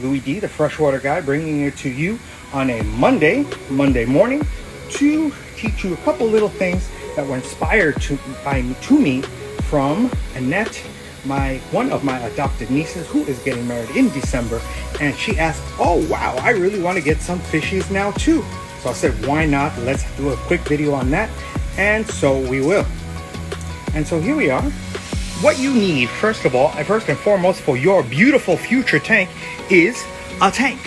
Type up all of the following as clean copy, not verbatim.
Louie D, the freshwater guy, bringing it to you on a Monday morning to teach you a couple little things that were inspired to me from Annette, one of my adopted nieces, who is getting married in December. And she asked, oh wow, I really want to get some fishies now too. So I said, why not? Let's do a quick video on that. And so we will. And so here we are. What you need, first and foremost, for your beautiful future tank is a tank.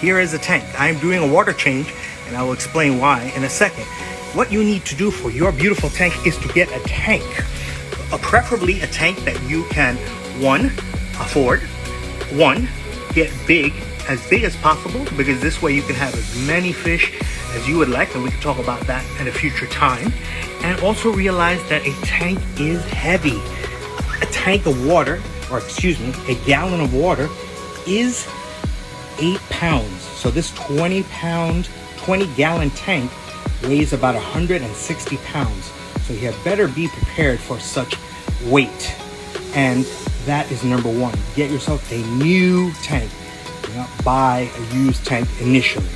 Here is a tank. I am doing a water change, and I will explain why in a second. What you need to do for your beautiful tank is to get a tank. Preferably a tank that you can, one, afford, one, get as big as possible, because this way you can have as many fish as you would like, and we can talk about that at a future time. And also realize that a tank is heavy. A tank of water, a gallon of water is 8 pounds. So this 20 gallon tank weighs about 160 pounds. So you had better be prepared for such weight. And that is number one. Get yourself a new tank. Do not buy a used tank initially.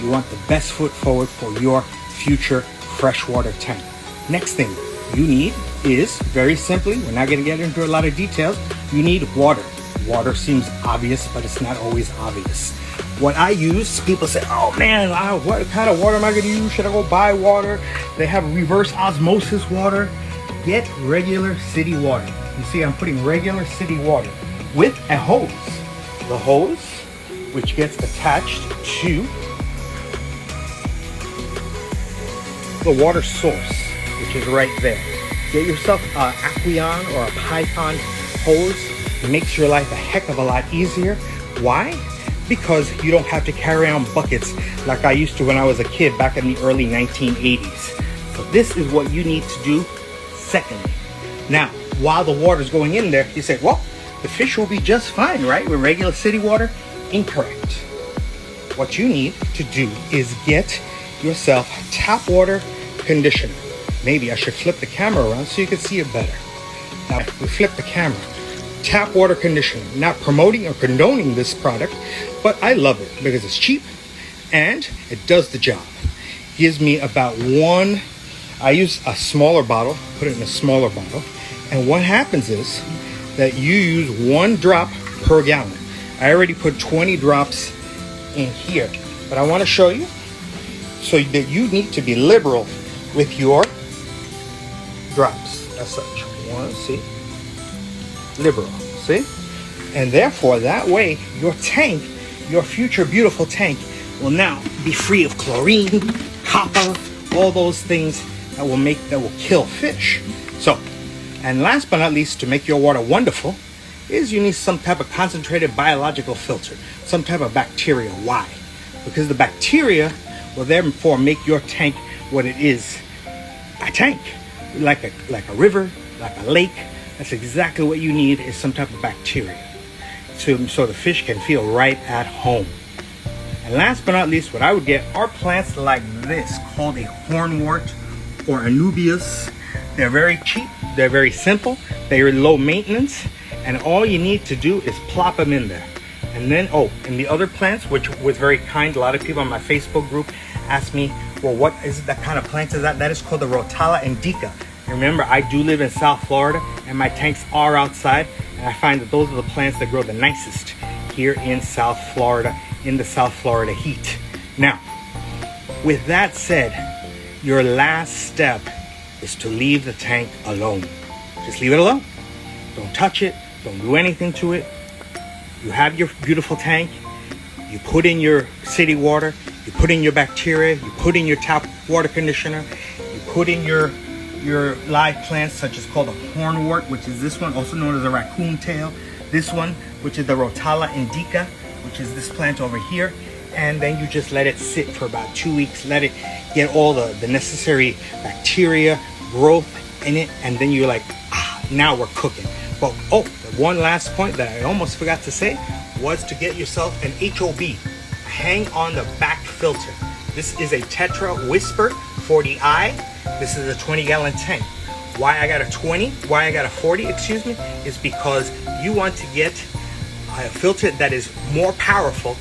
You want the best foot forward for your future freshwater tank. Next thing you need is, very simply, we're not going to get into a lot of details, you need water. Water seems obvious, but it's not always obvious. What I use, people say, oh man, what kind of water am I going to use? Should I go buy water? They have reverse osmosis water. Get regular city water. You see, I'm putting regular city water with a hose. The hose, which gets attached to the water source, which is right there. Get yourself an aquarium or a python hose. It makes your life a heck of a lot easier. Why? Because you don't have to carry on buckets like I used to when I was a kid back in the early 1980s. So this is what you need to do secondly. Now, while the water's going in there, you say, well, the fish will be just fine, right? With regular city water? Incorrect. What you need to do is get yourself tap water conditioner. Maybe I should flip the camera around so you can see it better. Now, we flip the camera. Tap water conditioner. Not promoting or condoning this product, but I love it because it's cheap and it does the job. Gives me about one, I use a smaller bottle, put it in a smaller bottle, and what happens is that you use 1 drop per gallon. I already put 20 drops in here, but I want to show you so that you need to be liberal with your drops as such. See? Liberal, see? And therefore, that way, your tank, your future beautiful tank, will now be free of chlorine, copper, all those things that will kill fish. So, and last but not least, to make your water wonderful, is you need some type of concentrated biological filter, some type of bacteria. Why? Because the bacteria will therefore make your tank what it is, a tank, like a river, like a lake. That's exactly what you need, is some type of bacteria, so the fish can feel right at home. And last but not least, what I would get are plants like this, called a hornwort or anubias. They're very cheap, they're very simple, they're low maintenance, and all you need to do is plop them in there. And then, and the other plants, which was very kind, a lot of people on my Facebook group asked me, well, what is that kind of plant is that? That is called the Rotala indica. Remember, I do live in South Florida, and my tanks are outside, and I find that those are the plants that grow the nicest here in South Florida, in the South Florida heat. Now, with that said, your last step is to leave the tank alone. Just leave it alone. Don't touch it. Don't do anything to it. You have your beautiful tank. You put in your city water. You put in your bacteria. You put in your tap water conditioner. You put in your live plants, such as called a hornwort, which is this one, also known as a raccoon tail. This one, which is the Rotala indica, which is this plant over here. And then you just let it sit for about 2 weeks. Let it get all the necessary bacteria, growth in it. And then you're like, now we're cooking. But, one last point that I almost forgot to say was to get yourself an HOB. Hang on the back filter. This is a Tetra Whisper 40i. This is a 20 gallon tank. Why I got a 40, is because you want to get a filter that is more powerful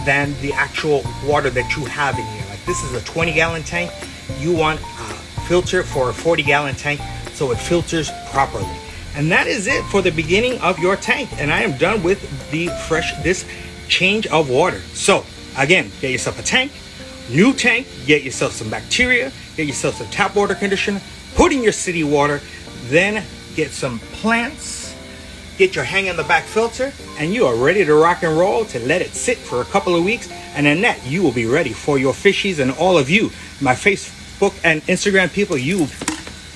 than the actual water that you have in here. Like this is a 20-gallon tank. You want a filter for a 40-gallon tank so it filters properly. And that is it for the beginning of your tank. And I am done with this change of water. So again, get yourself a tank, new tank, get yourself some bacteria, get yourself some tap water conditioner, put in your city water, then get some plants, get your hang in the back filter, and you are ready to rock and roll to let it sit for a couple of weeks. And in that, you will be ready for your fishies. And all of you, my Facebook and Instagram people, you will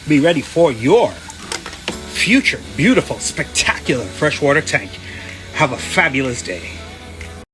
be ready for your future beautiful, spectacular freshwater tank. Have a fabulous day.